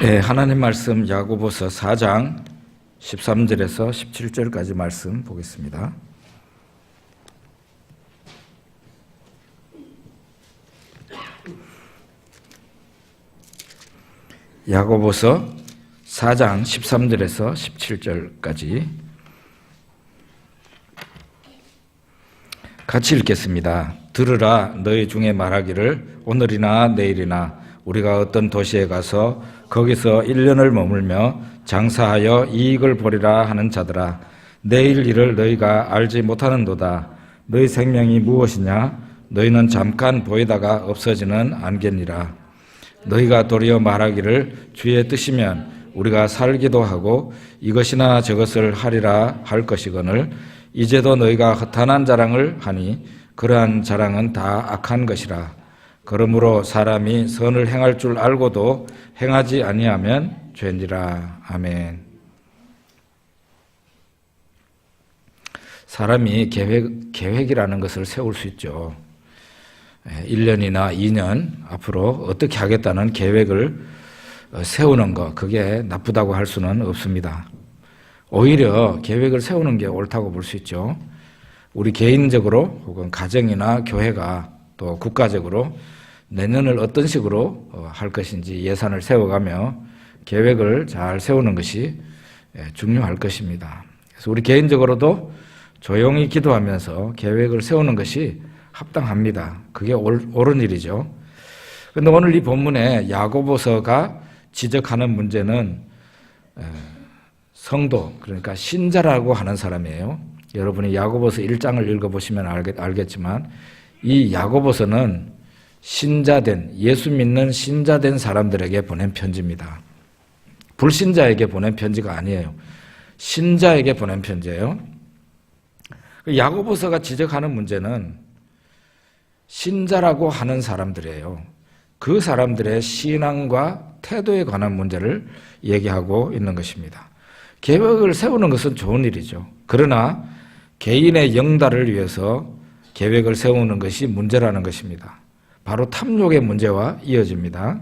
네, 하나님 말씀 야고보서 4장 13절에서 17절까지 말씀 보겠습니다. 야고보서 4장 13절에서 17절까지 같이 읽겠습니다. 들으라, 너희 중에 말하기를 오늘이나 내일이나 우리가 어떤 도시에 가서 거기서 1년을 머물며 장사하여 이익을 보리라 하는 자들아, 내일 일을 너희가 알지 못하는도다. 너희 생명이 무엇이냐? 너희는 잠깐 보이다가 없어지는 안개니라. 너희가 도리어 말하기를 주의 뜻이면 우리가 살기도 하고 이것이나 저것을 하리라 할 것이거늘 이제도 너희가 허탄한 자랑을 하니 그러한 자랑은 다 악한 것이라. 그러므로 사람이 선을 행할 줄 알고도 행하지 아니하면 죄니라. 아멘. 사람이 계획이라는 것을 세울 수 있죠. 1년이나 2년 앞으로 어떻게 하겠다는 계획을 세우는 것, 그게 나쁘다고 할 수는 없습니다. 오히려 계획을 세우는 게 옳다고 볼 수 있죠. 우리 개인적으로 혹은 가정이나 교회가 또 국가적으로 내년을 어떤 식으로 할 것인지 예산을 세워가며 계획을 잘 세우는 것이 중요할 것입니다. 그래서 우리 개인적으로도 조용히 기도하면서 계획을 세우는 것이 합당합니다. 그게 옳은 일이죠. 그런데 오늘 이 본문에 야고보서가 지적하는 문제는 성도, 그러니까 신자라고 하는 사람이에요. 여러분이 야고보서 1장을 읽어보시면 알겠지만 이 야고보서는 신자된, 예수 믿는 신자된 사람들에게 보낸 편지입니다. 불신자에게 보낸 편지가 아니에요. 신자에게 보낸 편지예요. 야고보서가 지적하는 문제는 신자라고 하는 사람들이에요. 그 사람들의 신앙과 태도에 관한 문제를 얘기하고 있는 것입니다. 계획을 세우는 것은 좋은 일이죠. 그러나 개인의 영달을 위해서 계획을 세우는 것이 문제라는 것입니다. 바로 탐욕의 문제와 이어집니다.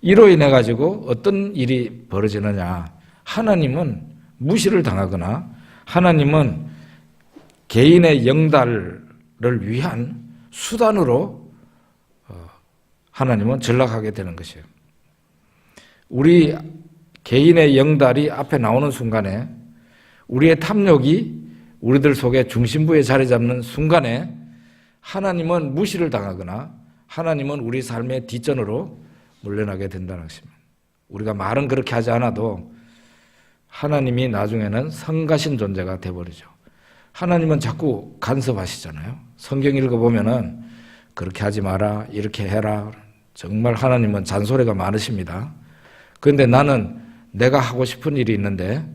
이로 인해 가지고 어떤 일이 벌어지느냐? 하나님은 무시를 당하거나 하나님은 개인의 영달을 위한 수단으로 하나님은 전락하게 되는 것이에요. 우리 개인의 영달이 앞에 나오는 순간에 우리의 탐욕이 우리들 속에 중심부에 자리 잡는 순간에 하나님은 무시를 당하거나 하나님은 우리 삶의 뒷전으로 물러나게 된다는 것입니다. 우리가 말은 그렇게 하지 않아도 하나님이 나중에는 성가신 존재가 되어버리죠. 하나님은 자꾸 간섭하시잖아요. 성경 읽어보면은 그렇게 하지 마라, 이렇게 해라. 정말 하나님은 잔소리가 많으십니다. 그런데 나는 내가 하고 싶은 일이 있는데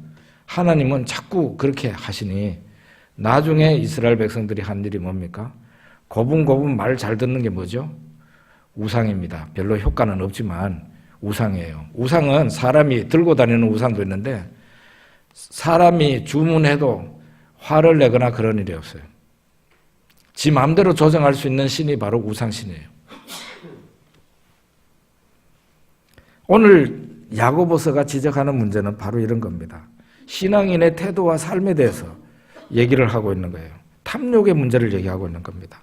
하나님은 자꾸 그렇게 하시니 나중에 이스라엘 백성들이 한 일이 뭡니까? 고분고분 말 잘 듣는 게 뭐죠? 우상입니다. 별로 효과는 없지만 우상이에요. 우상은 사람이 들고 다니는 우상도 있는데 사람이 주문해도 화를 내거나 그런 일이 없어요. 지 마음대로 조정할 수 있는 신이 바로 우상신이에요. 오늘 야고보서가 지적하는 문제는 바로 이런 겁니다. 신앙인의 태도와 삶에 대해서 얘기를 하고 있는 거예요. 탐욕의 문제를 얘기하고 있는 겁니다.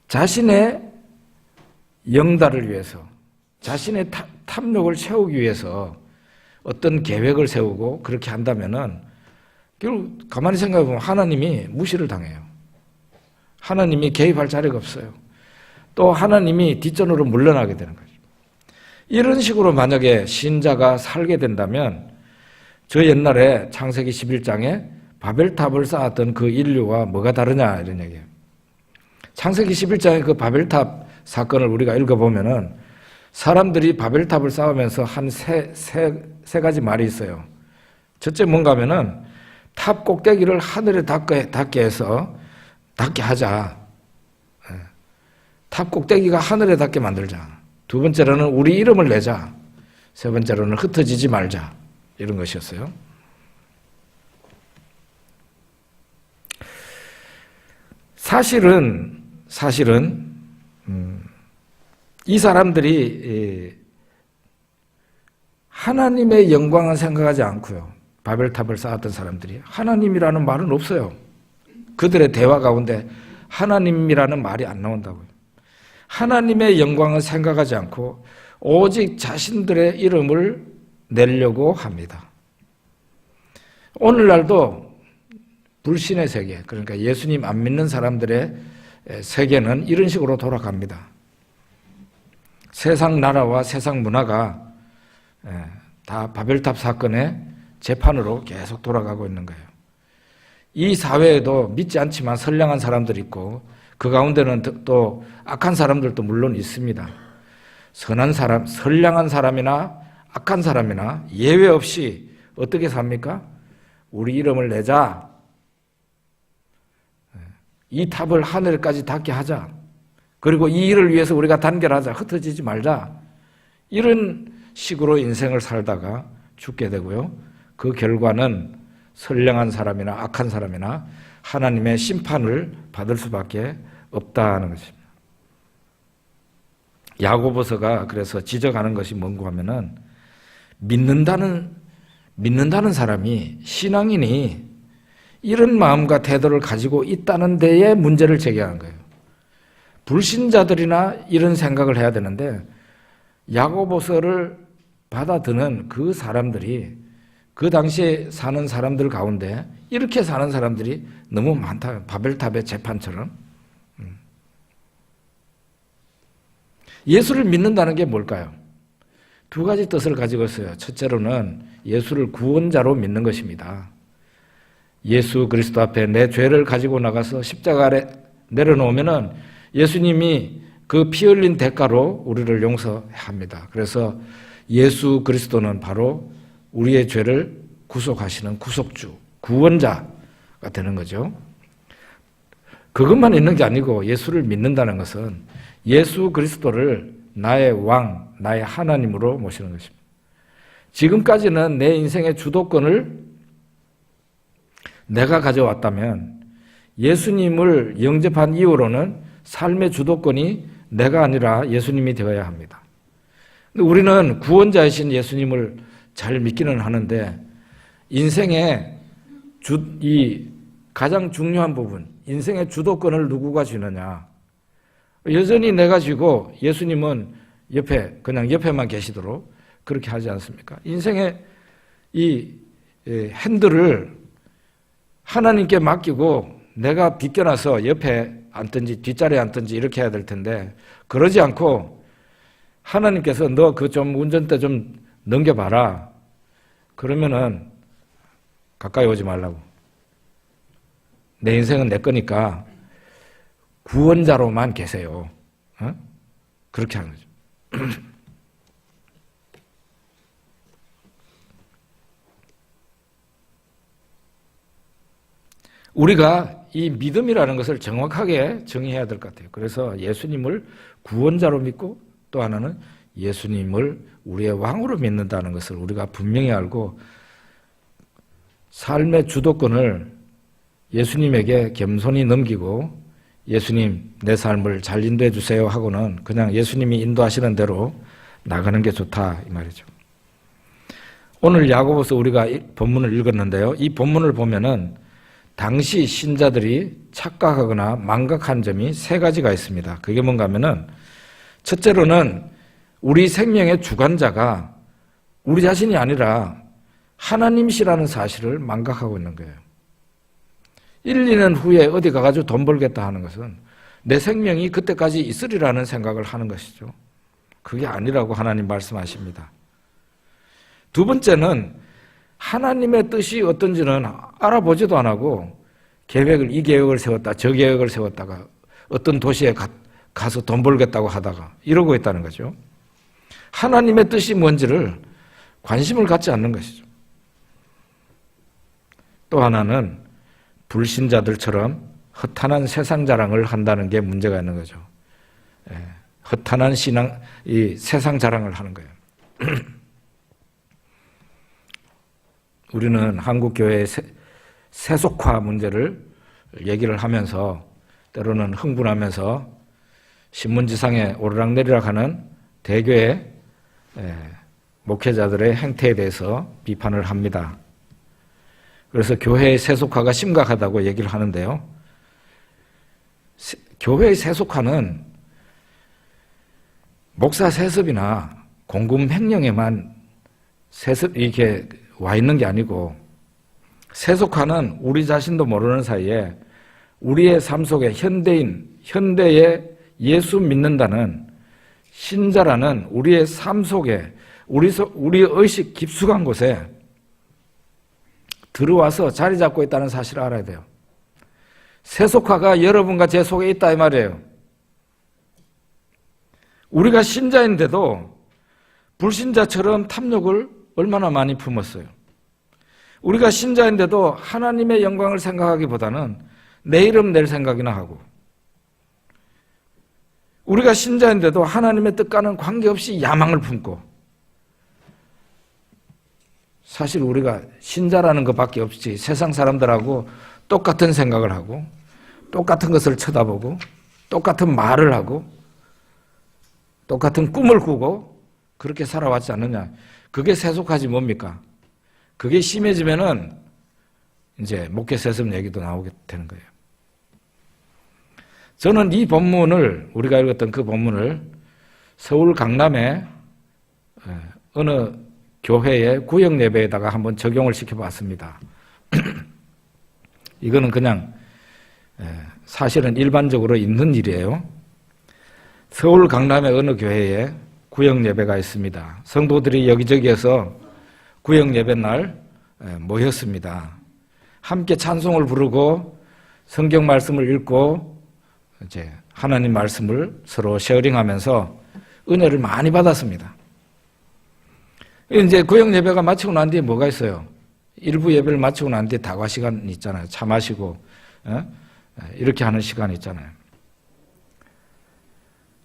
자신의 영달을 위해서, 자신의 탐욕을 채우기 위해서 어떤 계획을 세우고 그렇게 한다면은 결국 가만히 생각해 보면 하나님이 무시를 당해요. 하나님이 개입할 자리가 없어요. 또 하나님이 뒷전으로 물러나게 되는 거죠. 이런 식으로 만약에 신자가 살게 된다면 저 옛날에 창세기 11장에 바벨탑을 쌓았던 그 인류와 뭐가 다르냐 이런 얘기예요. 창세기 11장의 그 바벨탑 사건을 우리가 읽어보면은 사람들이 바벨탑을 쌓으면서 한 세 가지 말이 있어요. 첫째 뭔가 하면은 탑 꼭대기를 하늘에 닿게 해서 닿게 하자. 탑 꼭대기가 하늘에 닿게 만들자. 두 번째로는 우리 이름을 내자. 세 번째로는 흩어지지 말자. 이런 것이었어요. 사실은 이 사람들이 하나님의 영광은 생각하지 않고요. 바벨탑을 쌓았던 사람들이 하나님이라는 말은 없어요. 그들의 대화 가운데 하나님이라는 말이 안 나온다고요. 하나님의 영광을 생각하지 않고 오직 자신들의 이름을 내려고 합니다. 오늘날도 불신의 세계, 그러니까 예수님 안 믿는 사람들의 세계는 이런 식으로 돌아갑니다. 세상 나라와 세상 문화가 다 바벨탑 사건의 재판으로 계속 돌아가고 있는 거예요. 이 사회에도 믿지 않지만 선량한 사람들이 있고 그 가운데는 또 악한 사람들도 물론 있습니다. 선한 사람, 선량한 사람이나 악한 사람이나 예외 없이 어떻게 삽니까? 우리 이름을 내자. 이 탑을 하늘까지 닿게 하자. 그리고 이 일을 위해서 우리가 단결하자. 흩어지지 말자. 이런 식으로 인생을 살다가 죽게 되고요. 그 결과는 선량한 사람이나 악한 사람이나 하나님의 심판을 받을 수밖에 없다는 것입니다. 야고보서가 그래서 지적하는 것이 뭔가 하면은 믿는다는 사람이, 신앙인이 이런 마음과 태도를 가지고 있다는 데에 문제를 제기하는 거예요. 불신자들이나 이런 생각을 해야 되는데 야고보서를 받아드는 그 사람들이 그 당시에 사는 사람들 가운데 이렇게 사는 사람들이 너무 많다. 바벨탑의 재판처럼. 예수를 믿는다는 게 뭘까요? 두 가지 뜻을 가지고 있어요. 첫째로는 예수를 구원자로 믿는 것입니다. 예수 그리스도 앞에 내 죄를 가지고 나가서 십자가 아래 내려놓으면은 예수님이 그 피 흘린 대가로 우리를 용서합니다. 그래서 예수 그리스도는 바로 우리의 죄를 구속하시는 구속주, 구원자가 되는 거죠. 그것만 있는 게 아니고 예수를 믿는다는 것은 예수 그리스도를 나의 왕, 나의 하나님으로 모시는 것입니다. 지금까지는 내 인생의 주도권을 내가 가져왔다면 예수님을 영접한 이후로는 삶의 주도권이 내가 아니라 예수님이 되어야 합니다. 우리는 구원자이신 예수님을 잘 믿기는 하는데 인생의 이 가장 중요한 부분, 인생의 주도권을 누구가 쥐느냐. 여전히 내가 쥐고 예수님은 그냥 옆에만 계시도록 그렇게 하지 않습니까? 인생의 이 핸들을 하나님께 맡기고 내가 비껴나서 옆에 앉든지 뒷자리에 앉든지 이렇게 해야 될 텐데 그러지 않고 하나님께서 너 그 좀 운전대 좀 넘겨봐라. 그러면은 가까이 오지 말라고. 내 인생은 내 거니까 구원자로만 계세요. 그렇게 하는 거죠. 우리가 이 믿음이라는 것을 정확하게 정의해야 될 것 같아요. 그래서 예수님을 구원자로 믿고 또 하나는 예수님을 우리의 왕으로 믿는다는 것을 우리가 분명히 알고 삶의 주도권을 예수님에게 겸손히 넘기고 예수님 내 삶을 잘 인도해 주세요 하고는 그냥 예수님이 인도하시는 대로 나가는 게 좋다 이 말이죠. 오늘 야고보서 우리가 본문을 읽었는데요. 이 본문을 보면은 당시 신자들이 착각하거나 망각한 점이 세 가지가 있습니다. 그게 뭔가 하면은 첫째로는 우리 생명의 주관자가 우리 자신이 아니라 하나님이시라는 사실을 망각하고 있는 거예요. 1, 2년 후에 어디 가가지고 돈 벌겠다 하는 것은 내 생명이 그때까지 있으리라는 생각을 하는 것이죠. 그게 아니라고 하나님 말씀하십니다. 두 번째는 하나님의 뜻이 어떤지는 알아보지도 안 하고 이 계획을 세웠다, 저 계획을 세웠다가 어떤 도시에 가서 돈 벌겠다고 하다가 이러고 있다는 거죠. 하나님의 뜻이 뭔지를 관심을 갖지 않는 것이죠. 또 하나는 불신자들처럼 허탄한 세상 자랑을 한다는 게 문제가 있는 거죠. 허탄한 이 세상 자랑을 하는 거예요. 우리는 한국교회의 세속화 문제를 얘기를 하면서 때로는 흥분하면서 신문지상에 오르락내리락 하는 대교의 목회자들의 행태에 대해서 비판을 합니다. 그래서 교회의 세속화가 심각하다고 얘기를 하는데요. 교회의 세속화는 목사 세습이나 공금 횡령에만 세습 이렇게 와 있는 게 아니고, 세속화는 우리 자신도 모르는 사이에 우리의 삶 속에 현대의 예수 믿는다는 신자라는 우리의 삶 속에 우리의 의식 깊숙한 곳에 들어와서 자리 잡고 있다는 사실을 알아야 돼요. 세속화가 여러분과 제 속에 있다 이 말이에요. 우리가 신자인데도 불신자처럼 탐욕을 얼마나 많이 품었어요. 우리가 신자인데도 하나님의 영광을 생각하기보다는 내 이름 낼 생각이나 하고, 우리가 신자인데도 하나님의 뜻과는 관계없이 야망을 품고, 사실 우리가 신자라는 것밖에 없지 세상 사람들하고 똑같은 생각을 하고 똑같은 것을 쳐다보고 똑같은 말을 하고 똑같은 꿈을 꾸고 그렇게 살아왔지 않느냐. 그게 세속화지 뭡니까? 그게 심해지면은 이제 목회 세습 얘기도 나오게 되는 거예요. 저는 이 본문을, 우리가 읽었던 그 본문을 서울 강남의 어느 교회의 구역 예배에다가 한번 적용을 시켜봤습니다. 이거는 그냥 사실은 일반적으로 있는 일이에요. 서울 강남의 어느 교회에 구역 예배가 있습니다. 성도들이 여기저기에서 구역 예배 날 모였습니다. 함께 찬송을 부르고 성경 말씀을 읽고 이제 하나님 말씀을 서로 쉐어링하면서 은혜를 많이 받았습니다. 이제 구역 예배가 마치고 난 뒤에 뭐가 있어요? 일부 예배를 마치고 난 뒤에 다과 시간 있잖아요. 차 마시고 이렇게 하는 시간이 있잖아요.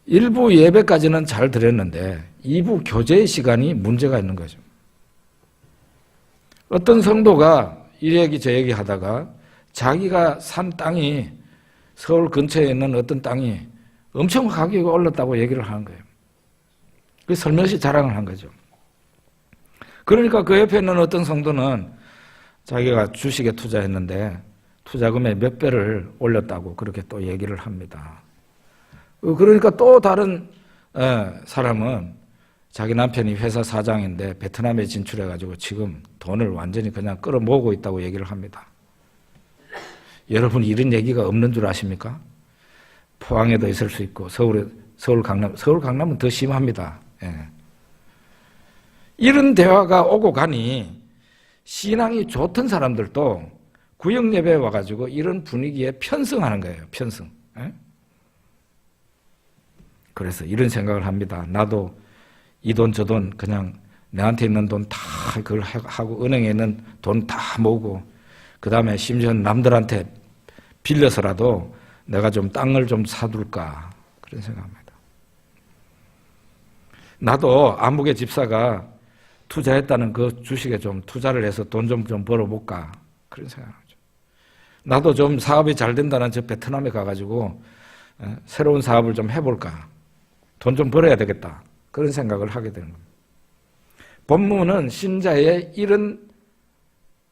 일부 예배까지는 잘 드렸는데 2부 교제의 시간이 문제가 있는 거죠. 어떤 성도가 이 얘기 저 얘기 하다가 자기가 산 땅이 서울 근처에 있는 어떤 땅이 엄청 가격이 올랐다고 얘기를 하는 거예요. 그 설명시 자랑을 한 거죠. 그러니까 그 옆에 있는 어떤 성도는 자기가 주식에 투자했는데 투자금의 몇 배를 올렸다고 그렇게 또 얘기를 합니다. 그러니까 또 다른 사람은 자기 남편이 회사 사장인데 베트남에 진출해가지고 지금 돈을 완전히 그냥 끌어모으고 있다고 얘기를 합니다. 여러분 이런 얘기가 없는 줄 아십니까? 포항에도 있을 수 있고 서울 강남은 더 심합니다. 이런 대화가 오고 가니 신앙이 좋던 사람들도 구역 예배에 와가지고 이런 분위기에 편승하는 거예요. 편승. 그래서 이런 생각을 합니다. 나도 이 돈 저 돈 그냥 내한테 있는 돈 다 그걸 하고 은행에 있는 돈 다 모으고 그 다음에 심지어 남들한테 빌려서라도 내가 좀 땅을 좀 사둘까 그런 생각합니다. 나도 안목의 집사가 투자했다는 그 주식에 좀 투자를 해서 돈 좀 벌어볼까 그런 생각하죠. 나도 좀 사업이 잘 된다는 저 베트남에 가가지고 새로운 사업을 좀 해볼까, 돈 좀 벌어야 되겠다 그런 생각을 하게 되는 겁니다. 본문은 신자의 이런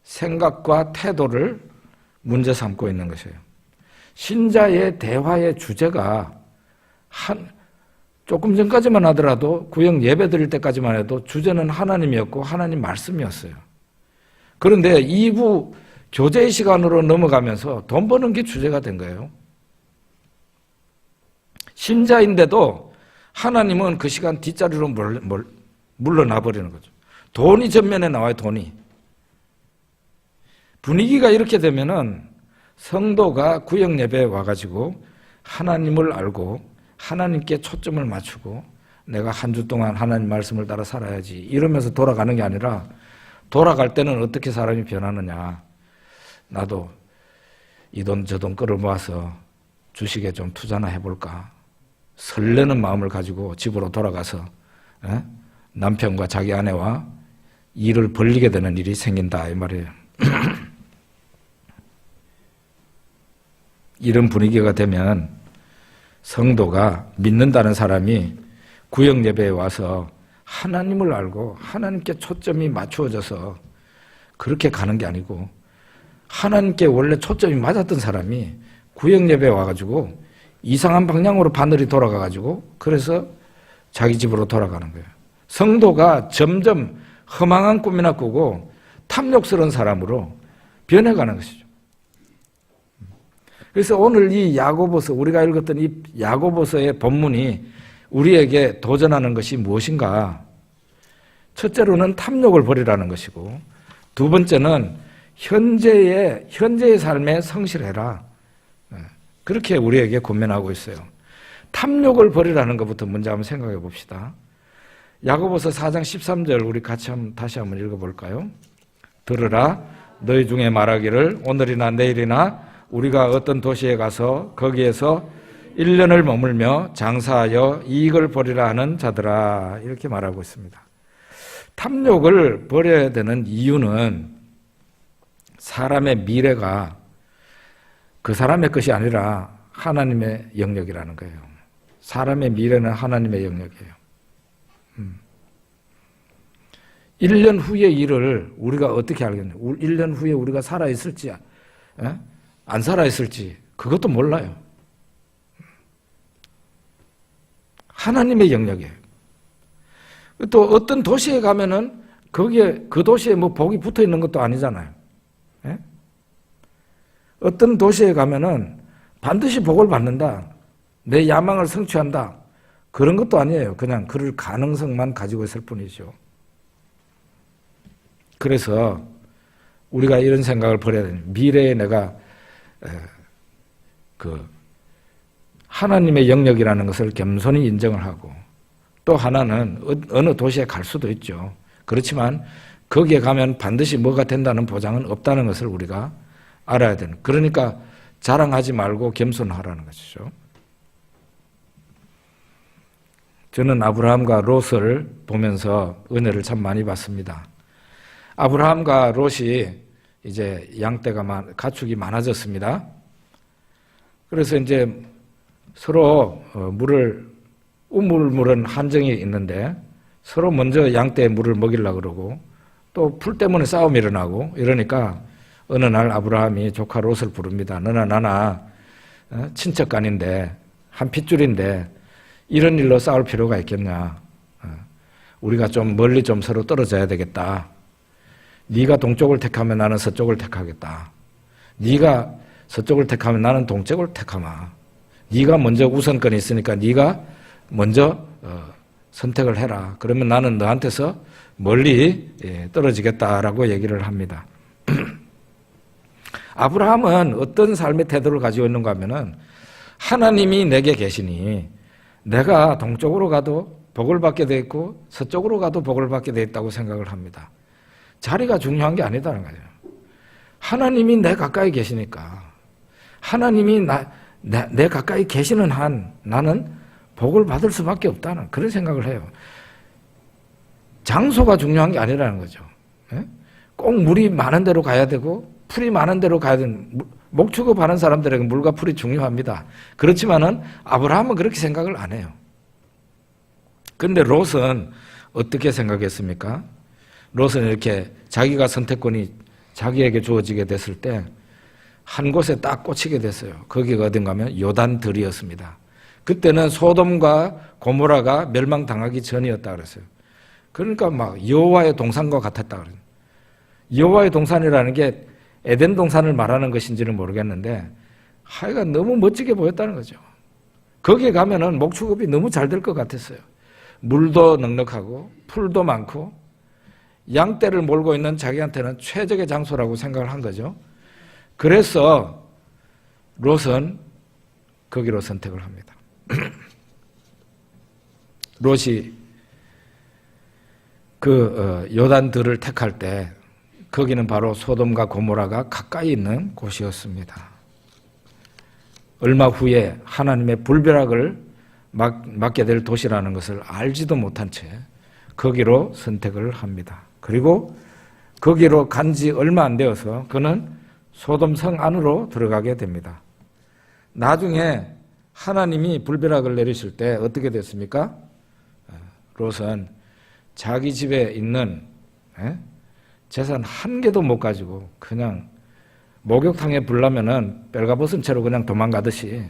생각과 태도를 문제 삼고 있는 것이에요. 신자의 대화의 주제가 조금 전까지만 하더라도 구역 예배 드릴 때까지만 해도 주제는 하나님이었고 하나님 말씀이었어요. 그런데 2부 교제의 시간으로 넘어가면서 돈 버는 게 주제가 된 거예요. 신자인데도 하나님은 그 시간 뒷자리로 물러나 버리는 거죠. 돈이 전면에 나와요. 돈이. 분위기가 이렇게 되면은 성도가 구역 예배에 와가지고 하나님을 알고 하나님께 초점을 맞추고 내가 한 주 동안 하나님 말씀을 따라 살아야지 이러면서 돌아가는 게 아니라 돌아갈 때는 어떻게 사람이 변하느냐. 나도 이 돈 저 돈 끌어모아서 주식에 좀 투자나 해볼까. 설레는 마음을 가지고 집으로 돌아가서 남편과 자기 아내와 일을 벌리게 되는 일이 생긴다 이 말이에요. 이런 분위기가 되면 성도가 믿는다는 사람이 구역 예배에 와서 하나님을 알고 하나님께 초점이 맞추어져서 그렇게 가는 게 아니고 하나님께 원래 초점이 맞았던 사람이 구역 예배에 와가지고 이상한 방향으로 바늘이 돌아가가지고 그래서 자기 집으로 돌아가는 거예요. 성도가 점점 허망한 꿈이나 꾸고 탐욕스러운 사람으로 변해가는 것이죠. 그래서 오늘 이 야고보서, 우리가 읽었던 이 야고보서의 본문이 우리에게 도전하는 것이 무엇인가? 첫째로는 탐욕을 버리라는 것이고, 두 번째는 현재의 삶에 성실해라. 그렇게 우리에게 권면하고 있어요. 탐욕을 버리라는 것부터 먼저 한번 생각해 봅시다. 야고보서 4장 13절 우리 같이 다시 한번 읽어볼까요? 들으라, 너희 중에 말하기를 오늘이나 내일이나 우리가 어떤 도시에 가서 거기에서 1년을 머물며 장사하여 이익을 벌이라 하는 자들아, 이렇게 말하고 있습니다. 탐욕을 버려야 되는 이유는 사람의 미래가 그 사람의 것이 아니라 하나님의 영역이라는 거예요. 사람의 미래는 하나님의 영역이에요. 1년 후의 일을 우리가 어떻게 알겠냐요? 1년 후에 우리가 살아있을지 안 살아있을지 그것도 몰라요. 하나님의 영역이에요. 또 어떤 도시에 가면은 거기에 그 도시에 뭐 복이 붙어 있는 것도 아니잖아요. 예? 어떤 도시에 가면은 반드시 복을 받는다, 내 야망을 성취한다, 그런 것도 아니에요. 그냥 그럴 가능성만 가지고 있을 뿐이죠. 그래서 우리가 이런 생각을 버려야 돼요. 미래에 내가 하나님의 영역이라는 것을 겸손히 인정을 하고, 또 하나는 어느 도시에 갈 수도 있죠. 그렇지만 거기에 가면 반드시 뭐가 된다는 보장은 없다는 것을 우리가 알아야 되는. 그러니까 자랑하지 말고 겸손하라는 것이죠. 저는 아브라함과 롯을 보면서 은혜를 참 많이 받습니다. 아브라함과 롯이 이제 양떼가 가축이 많아졌습니다. 그래서 이제 서로 우물물은 한정이 있는데 서로 먼저 양떼에 물을 먹이려고 그러고 또 풀 때문에 싸움이 일어나고 이러니까 어느 날 아브라함이 조카 롯을 부릅니다. 너나 나나 친척간인데 한 핏줄인데 이런 일로 싸울 필요가 있겠냐. 우리가 좀 멀리 좀 서로 떨어져야 되겠다. 네가 동쪽을 택하면 나는 서쪽을 택하겠다. 네가 서쪽을 택하면 나는 동쪽을 택하마. 네가 먼저 우선권이 있으니까 네가 먼저 선택을 해라. 그러면 나는 너한테서 멀리 떨어지겠다라고 얘기를 합니다. 아브라함은 어떤 삶의 태도를 가지고 있는가 하면은 하나님이 내게 계시니 내가 동쪽으로 가도 복을 받게 돼 있고 서쪽으로 가도 복을 받게 돼 있다고 생각을 합니다. 자리가 중요한 게 아니다는 거예요. 하나님이 내 가까이 계시니까, 하나님이 내 가까이 계시는 한 나는 복을 받을 수밖에 없다는 그런 생각을 해요. 장소가 중요한 게 아니라는 거죠. 꼭 물이 많은 데로 가야 되고 풀이 많은 데로 가야 되는, 목축업하는 사람들에게 물과 풀이 중요합니다. 그렇지만은 아브라함은 그렇게 생각을 안 해요. 그런데 롯은 어떻게 생각했습니까? 롯은 이렇게 자기가 선택권이 자기에게 주어지게 됐을 때 한 곳에 딱 꽂히게 됐어요. 거기가 어딘가 하면 요단들이었습니다. 그때는 소돔과 고모라가 멸망당하기 전이었다 그랬어요. 그러니까 막 여호와의 동산과 같았다 그래요. 여호와의 동산이라는 게 에덴 동산을 말하는 것인지는 모르겠는데 하여간 너무 멋지게 보였다는 거죠. 거기에 가면은 목축업이 너무 잘 될 것 같았어요. 물도 넉넉하고 풀도 많고 양떼를 몰고 있는 자기한테는 최적의 장소라고 생각을 한 거죠. 그래서 롯은 거기로 선택을 합니다. 롯이 요단들을 택할 때 거기는 바로 소돔과 고모라가 가까이 있는 곳이었습니다. 얼마 후에 하나님의 불벼락을 맞게 될 도시라는 것을 알지도 못한 채 거기로 선택을 합니다. 그리고 거기로 간 지 얼마 안 되어서 그는 소돔 성 안으로 들어가게 됩니다. 나중에 하나님이 불벼락을 내리실 때 어떻게 됐습니까? 롯은 자기 집에 있는 재산 한 개도 못 가지고 그냥 목욕탕에 불나면은 뼈가벗은 채로 그냥 도망가듯이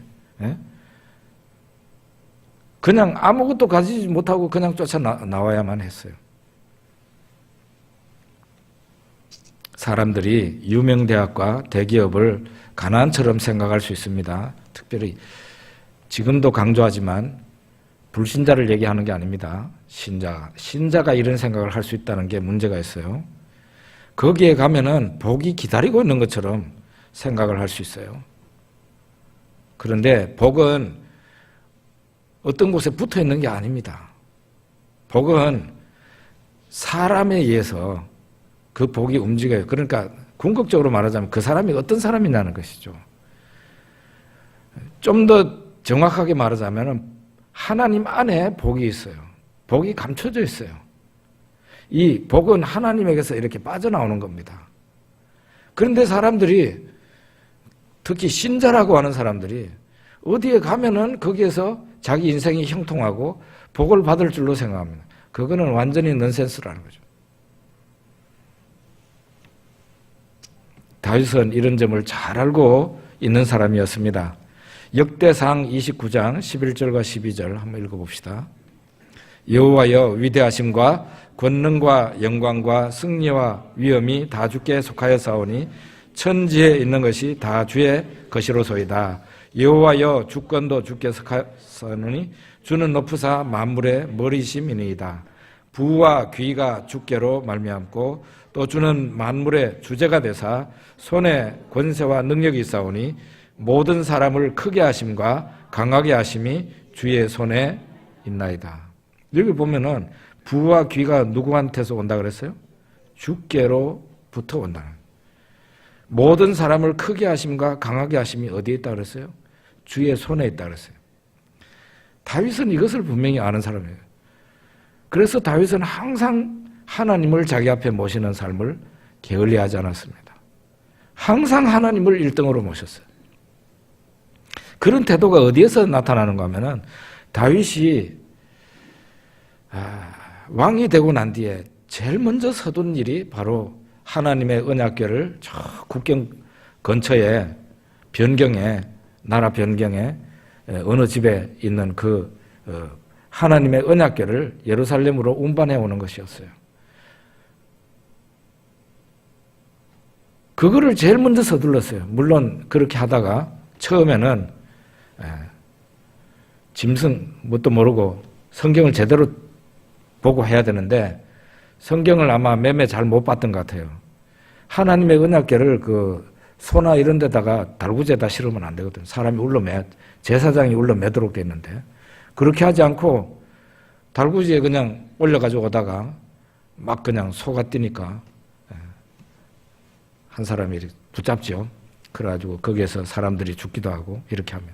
그냥 아무것도 가지지 못하고 그냥 쫓아나와야만 했어요. 사람들이 유명 대학과 대기업을 가난처럼 생각할 수 있습니다. 특별히 지금도 강조하지만 불신자를 얘기하는 게 아닙니다. 신자가 이런 생각을 할 수 있다는 게 문제가 있어요. 거기에 가면은 복이 기다리고 있는 것처럼 생각을 할 수 있어요. 그런데 복은 어떤 곳에 붙어 있는 게 아닙니다. 복은 사람에 의해서 그 복이 움직여요. 그러니까 궁극적으로 말하자면 그 사람이 어떤 사람이냐는 것이죠. 좀 더 정확하게 말하자면 하나님 안에 복이 있어요. 복이 감춰져 있어요. 이 복은 하나님에게서 이렇게 빠져나오는 겁니다. 그런데 사람들이, 특히 신자라고 하는 사람들이 어디에 가면은 거기에서 자기 인생이 형통하고 복을 받을 줄로 생각합니다. 그거는 완전히 넌센스라는 거죠. 다윗은 이런 점을 잘 알고 있는 사람이었습니다. 역대상 29장 11절과 12절 한번 읽어봅시다. 여호와여, 위대하심과 권능과 영광과 승리와 위엄이 다 주께 속하여사오니 천지에 있는 것이 다 주의 것이로소이다. 여호와여, 주권도 주께 속하사오니 주는 높으사 만물의 머리심이니이다. 부와 귀가 주께로 말미암고 또 주는 만물의 주제가 되사 손에 권세와 능력이 있사오니 모든 사람을 크게 하심과 강하게 하심이 주의 손에 있나이다. 여기 보면은 부와 귀가 누구한테서 온다 그랬어요? 주께로부터 온다. 모든 사람을 크게 하심과 강하게 하심이 어디에 있다 그랬어요? 주의 손에 있다 그랬어요. 다윗은 이것을 분명히 아는 사람이에요. 그래서 다윗은 항상 하나님을 자기 앞에 모시는 삶을 게을리하지 않았습니다. 항상 하나님을 1등으로 모셨어요. 그런 태도가 어디에서 나타나는가 하면은 다윗이 왕이 되고 난 뒤에 제일 먼저 서둔 일이 바로 하나님의 언약궤를 저 국경 근처에 변경에, 나라 변경에 어느 집에 있는 그 하나님의 언약궤를 예루살렘으로 운반해 오는 것이었어요. 그거를 제일 먼저 서둘렀어요. 물론 그렇게 하다가 처음에는 짐승 뭣도 모르고 성경을 제대로 보고 해야 되는데 성경을 아마 매매 잘 못 봤던 것 같아요. 하나님의 언약궤를 그 소나 이런 데다가 달구지에다 실으면 안 되거든요. 사람이 제사장이 울러매도록 돼 있는데 그렇게 하지 않고 달구지에 그냥 올려가지고 오다가 막 그냥 소가 뛰니까 한 사람이 붙잡죠. 그래가지고 거기에서 사람들이 죽기도 하고 이렇게 하면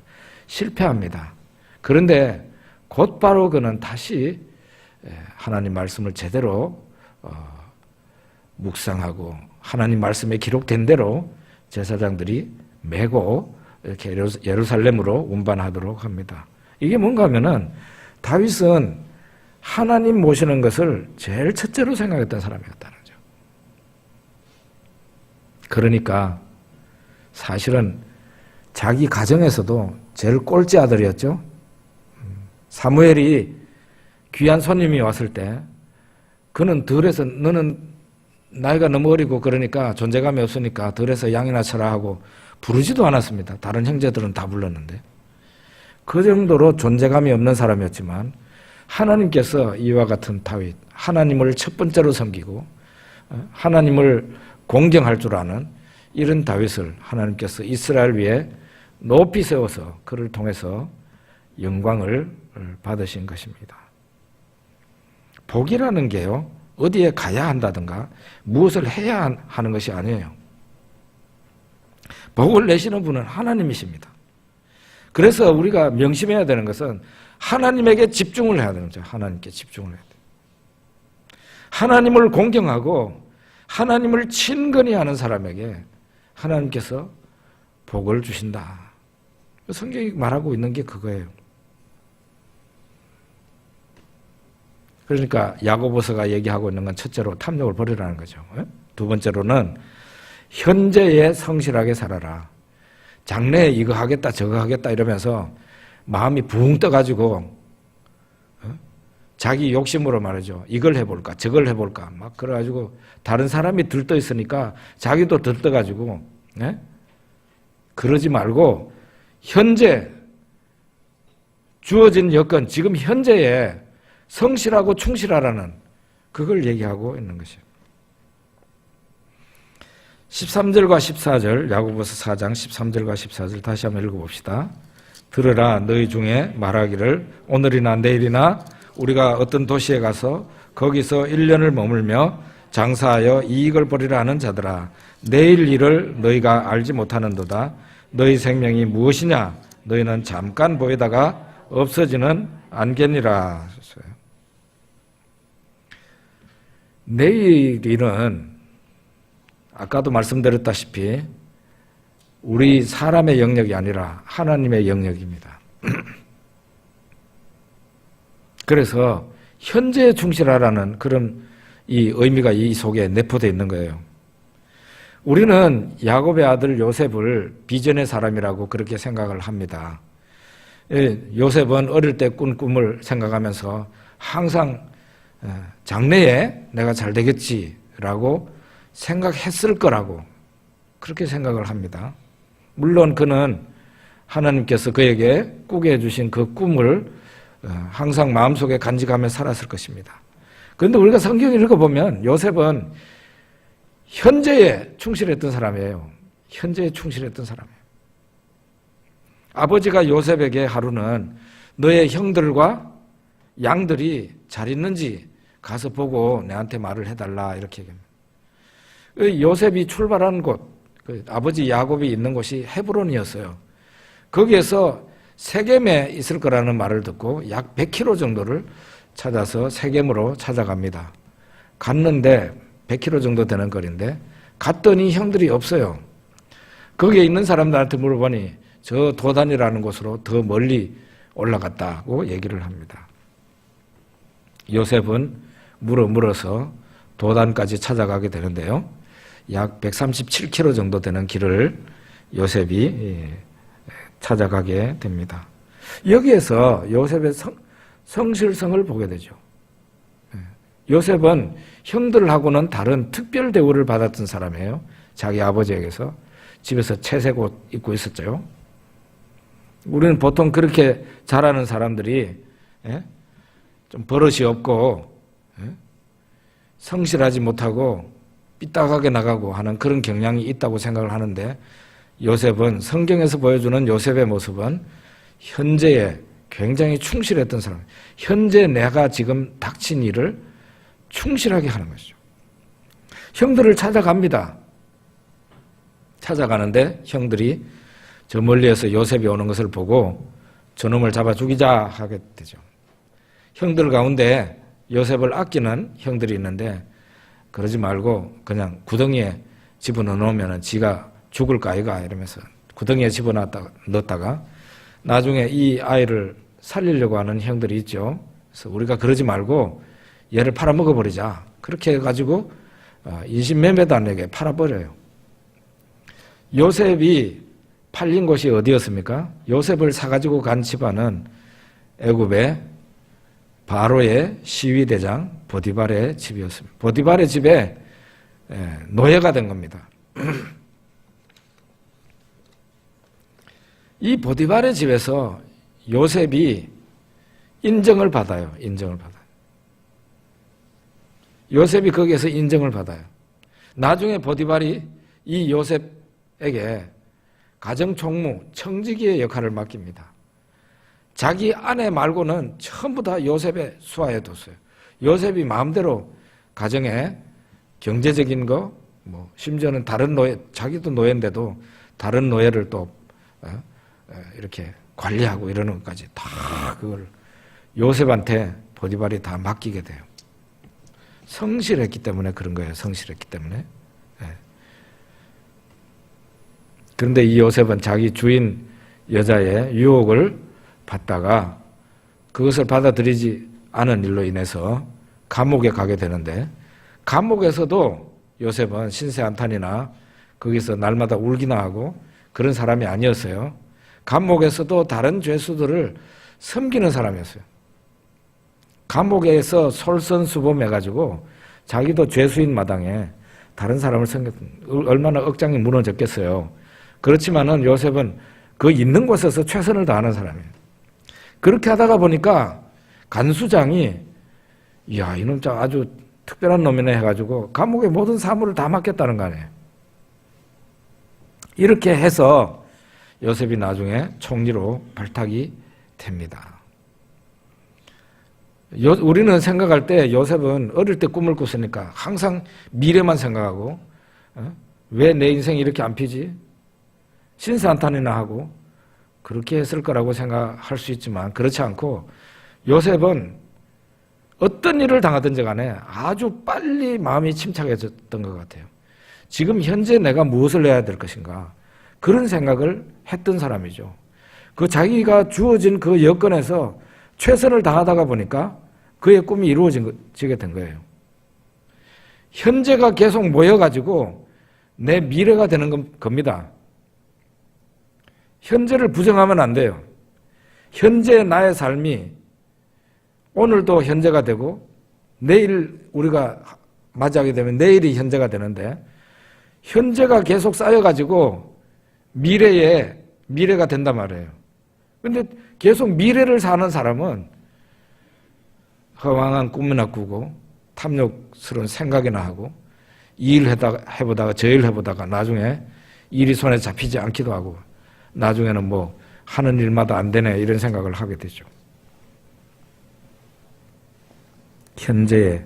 실패합니다. 그런데 곧바로 그는 다시 하나님 말씀을 제대로 묵상하고 하나님 말씀에 기록된 대로 제사장들이 메고 이렇게 예루살렘으로 운반하도록 합니다. 이게 뭔가 하면은 다윗은 하나님 모시는 것을 제일 첫째로 생각했던 사람이었다는 거죠. 그러니까 사실은 자기 가정에서도 제일 꼴찌 아들이었죠. 사무엘이 귀한 손님이 왔을 때 그는 들에서 너는 나이가 너무 어리고 그러니까 존재감이 없으니까 들에서 양이나 쳐라 하고 부르지도 않았습니다. 다른 형제들은 다 불렀는데 그 정도로 존재감이 없는 사람이었지만 하나님께서 이와 같은 다윗, 하나님을 첫 번째로 섬기고 하나님을 공경할 줄 아는 이런 다윗을 하나님께서 이스라엘 위에 높이 세워서 그를 통해서 영광을 받으신 것입니다. 복이라는 게요, 어디에 가야 한다든가 무엇을 해야 하는 것이 아니에요. 복을 내시는 분은 하나님이십니다. 그래서 우리가 명심해야 되는 것은 하나님에게 집중을 해야 되는 거죠. 하나님께 집중을 해야 돼요. 하나님을 공경하고 하나님을 친근히 하는 사람에게 하나님께서 복을 주신다. 성경이 말하고 있는 게 그거예요. 그러니까 야고보서가 얘기하고 있는 건 첫째로 탐욕을 버리라는 거죠. 두 번째로는 현재에 성실하게 살아라. 장래에 이거 하겠다 저거 하겠다 이러면서 마음이 붕 떠가지고 자기 욕심으로 말이죠. 이걸 해볼까 저걸 해볼까 막 그래가지고 다른 사람이 들떠 있으니까 자기도 들떠가지고 그러지 말고 현재 주어진 여건 지금 현재에 성실하고 충실하라는 그걸 얘기하고 있는 것이에요. 13절과 14절 야고보서 4장 13절과 14절 다시 한번 읽어봅시다. 들으라 너희 중에 말하기를 오늘이나 내일이나 우리가 어떤 도시에 가서 거기서 1년을 머물며 장사하여 이익을 벌이라 하는 자들아 내일 일을 너희가 알지 못하는도다. 너희 생명이 무엇이냐 너희는 잠깐 보이다가 없어지는 안개니라. 내일 일은 아까도 말씀드렸다시피 우리 사람의 영역이 아니라 하나님의 영역입니다. 그래서 현재에 충실하라는 그런 이 의미가 이 속에 내포되어 있는 거예요. 우리는 야곱의 아들 요셉을 비전의 사람이라고 그렇게 생각을 합니다. 요셉은 어릴 때 꾼 꿈을 생각하면서 항상 장래에 내가 잘 되겠지라고 생각했을 거라고 그렇게 생각을 합니다. 물론 그는 하나님께서 그에게 꾸게 해주신 그 꿈을 항상 마음속에 간직하며 살았을 것입니다. 그런데 우리가 성경을 읽어보면 요셉은 현재에 충실했던 사람이에요. 현재에 충실했던 사람이에요. 아버지가 요셉에게 하루는 너의 형들과 양들이 잘 있는지 가서 보고 내한테 말을 해달라 이렇게 얘기합니다. 요셉이 출발한 곳, 아버지 야곱이 있는 곳이 헤브론이었어요. 거기에서 세겜에 있을 거라는 말을 듣고 약 100km 정도를 찾아서 세겜으로 찾아갑니다. 갔는데 100km 정도 되는 거리인데 갔더니 형들이 없어요. 거기에 있는 사람들한테 물어보니 저 도단이라는 곳으로 더 멀리 올라갔다고 얘기를 합니다. 요셉은 물어서 도단까지 찾아가게 되는데요. 약 137km 정도 되는 길을 요셉이 찾아가게 됩니다. 여기에서 요셉의 성실성을 보게 되죠. 요셉은 형들하고는 다른 특별 대우를 받았던 사람이에요. 자기 아버지에게서 집에서 채색 옷 입고 있었죠. 우리는 보통 그렇게 자라는 사람들이 좀 버릇이 없고 성실하지 못하고 삐딱하게 나가고 하는 그런 경향이 있다고 생각을 하는데 요셉은 성경에서 보여주는 요셉의 모습은 현재에 굉장히 충실했던 사람, 현재 내가 지금 닥친 일을 충실하게 하는 것이죠. 형들을 찾아갑니다. 찾아가는데 형들이 저 멀리에서 요셉이 오는 것을 보고 저놈을 잡아 죽이자 하게 되죠. 형들 가운데 요셉을 아끼는 형들이 있는데 그러지 말고 그냥 구덩이에 집어넣어 놓으면 지가 죽을까 아이가 이러면서 구덩이에 집어넣었다가 나중에 이 아이를 살리려고 하는 형들이 있죠. 그래서 우리가 그러지 말고 얘를 팔아먹어버리자. 그렇게 해가지고 인신매매단에게 팔아버려요. 요셉이 팔린 곳이 어디였습니까? 요셉을 사가지고 간 집안은 애굽의 바로의 시위대장 보디발의 집이었습니다. 보디발의 집에 노예가 된 겁니다. 이 보디발의 집에서 요셉이 인정을 받아요. 요셉이 거기에서 인정을 받아요. 나중에 보디발이 이 요셉에게 가정총무, 청지기의 역할을 맡깁니다. 자기 아내 말고는 전부 다 요셉의 수하에 뒀어요. 요셉이 마음대로 가정에 경제적인 거, 심지어는 다른 노예, 자기도 노예인데도 다른 노예를 또 이렇게 관리하고 이러는 것까지 다 그걸 요셉한테 보디발이 다 맡기게 돼요. 성실했기 때문에 그런 거예요. 성실했기 때문에. 그런데 이 요셉은 자기 주인 여자의 유혹을 받다가 그것을 받아들이지 않은 일로 인해서 감옥에 가게 되는데 감옥에서도 요셉은 신세한탄이나 거기서 날마다 울기나 하고 그런 사람이 아니었어요. 감옥에서도 다른 죄수들을 섬기는 사람이었어요. 감옥에서 솔선수범해가지고 자기도 죄수인 마당에 다른 사람을 얼마나 억장이 무너졌겠어요. 그렇지만은 요셉은 그 있는 곳에서 최선을 다하는 사람이에요. 그렇게 하다가 보니까 간수장이 이야 이놈 아주 특별한 놈이네 해가지고 감옥의 모든 사물을 다 맡겼다는 거 아니에요. 이렇게 해서 요셉이 나중에 총리로 발탁이 됩니다. 우리는 생각할 때 요셉은 어릴 때 꿈을 꿨으니까 항상 미래만 생각하고 왜 내 인생이 이렇게 안 피지? 신세한탄이나 하고 그렇게 했을 거라고 생각할 수 있지만 그렇지 않고 요셉은 어떤 일을 당하든지 간에 아주 빨리 마음이 침착해졌던 것 같아요. 지금 현재 내가 무엇을 해야 될 것인가 그런 생각을 했던 사람이죠. 그 자기가 주어진 그 여건에서 최선을 다하다가 보니까 그의 꿈이 이루어지게 된 거예요. 현재가 계속 모여가지고 내 미래가 되는 겁니다. 현재를 부정하면 안 돼요. 현재 나의 삶이 오늘도 현재가 되고 내일 우리가 맞이하게 되면 내일이 현재가 되는데 현재가 계속 쌓여가지고 미래가 된단 말이에요. 근데 계속 미래를 사는 사람은 허황한 꿈이나 꾸고 탐욕스러운 생각이나 하고 이 일 해보다가 저 일 해보다가 나중에 일이 손에 잡히지 않기도 하고 나중에는 뭐 하는 일마다 안 되네 이런 생각을 하게 되죠. 현재에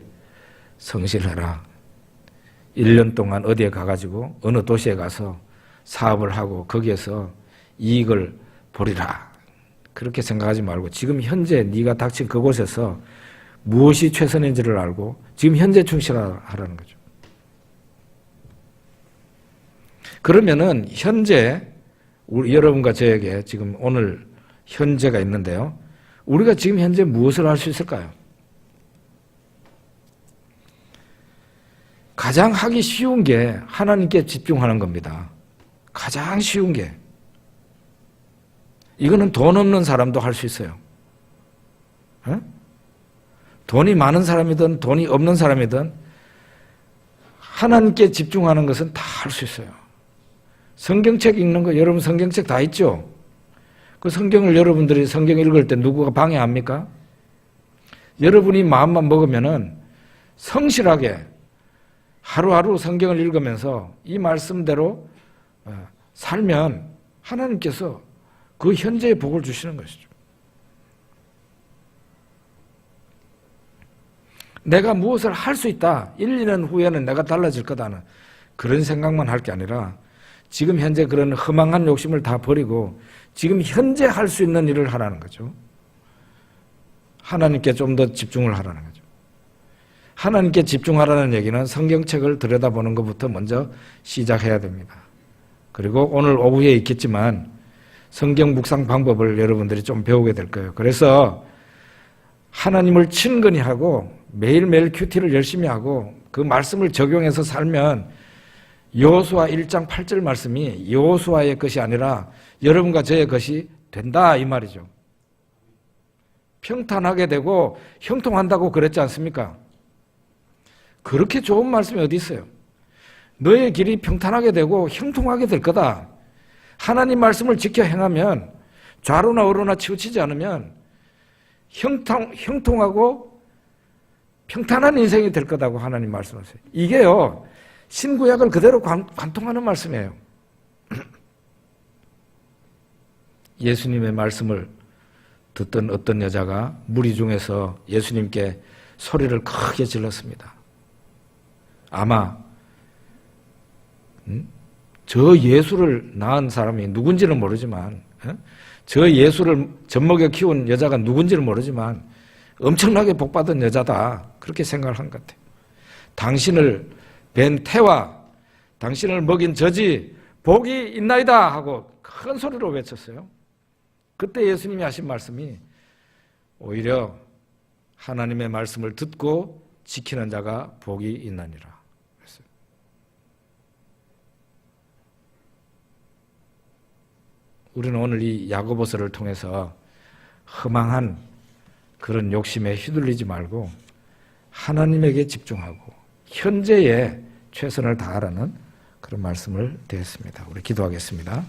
성실해라. 1년 동안 어디에 가가지고 어느 도시에 가서 사업을 하고 거기에서 이익을 보리라. 그렇게 생각하지 말고 지금 현재 네가 닥친 그곳에서 무엇이 최선인지를 알고 지금 현재 충실하라는 거죠. 그러면은 현재 우리 여러분과 저에게 지금 오늘 현재가 있는데요. 우리가 지금 현재 무엇을 할 수 있을까요? 가장 하기 쉬운 게 하나님께 집중하는 겁니다. 가장 쉬운 게. 이거는 돈 없는 사람도 할 수 있어요. 돈이 많은 사람이든 돈이 없는 사람이든 하나님께 집중하는 것은 다 할 수 있어요. 성경책 읽는 거 여러분 성경책 다 있죠? 그 성경을 여러분들이 성경 읽을 때 누구가 방해합니까? 여러분이 마음만 먹으면은 성실하게 하루하루 성경을 읽으면서 이 말씀대로 살면 하나님께서 그 현재의 복을 주시는 것이죠. 내가 무엇을 할 수 있다. 1, 2년 후에는 내가 달라질 거다는 그런 생각만 할 게 아니라 지금 현재 그런 허망한 욕심을 다 버리고 지금 현재 할 수 있는 일을 하라는 거죠. 하나님께 좀 더 집중을 하라는 거죠. 하나님께 집중하라는 얘기는 성경책을 들여다보는 것부터 먼저 시작해야 됩니다. 그리고 오늘 오후에 있겠지만 성경 묵상 방법을 여러분들이 좀 배우게 될 거예요. 그래서 하나님을 친근히 하고 매일매일 큐티를 열심히 하고 그 말씀을 적용해서 살면 여호수아 1장 8절 말씀이 여호수아의 것이 아니라 여러분과 저의 것이 된다 이 말이죠. 평탄하게 되고 형통한다고 그랬지 않습니까? 그렇게 좋은 말씀이 어디 있어요? 너의 길이 평탄하게 되고 형통하게 될 거다. 하나님 말씀을 지켜 행하면 좌로나 우로나 치우치지 않으면 형통하고 평탄한 인생이 될 거다고 하나님 말씀하세요. 이게요. 신구약을 그대로 관통하는 말씀이에요. 예수님의 말씀을 듣던 어떤 여자가 무리 중에서 예수님께 소리를 크게 질렀습니다. 아마 저 예수를 낳은 사람이 누군지는 모르지만 저 예수를 젖먹여 키운 여자가 누군지는 모르지만 엄청나게 복받은 여자다 그렇게 생각을 한 것 같아요. 당신을 뵌 태와 당신을 먹인 젖이 복이 있나이다 하고 큰 소리로 외쳤어요. 그때 예수님이 하신 말씀이 오히려 하나님의 말씀을 듣고 지키는 자가 복이 있느니라. 그랬어요. 우리는 오늘 이 야고보서를 통해서 허망한 그런 욕심에 휘둘리지 말고 하나님에게 집중하고 현재에 최선을 다하라는 그런 말씀을 드렸습니다. 우리 기도하겠습니다.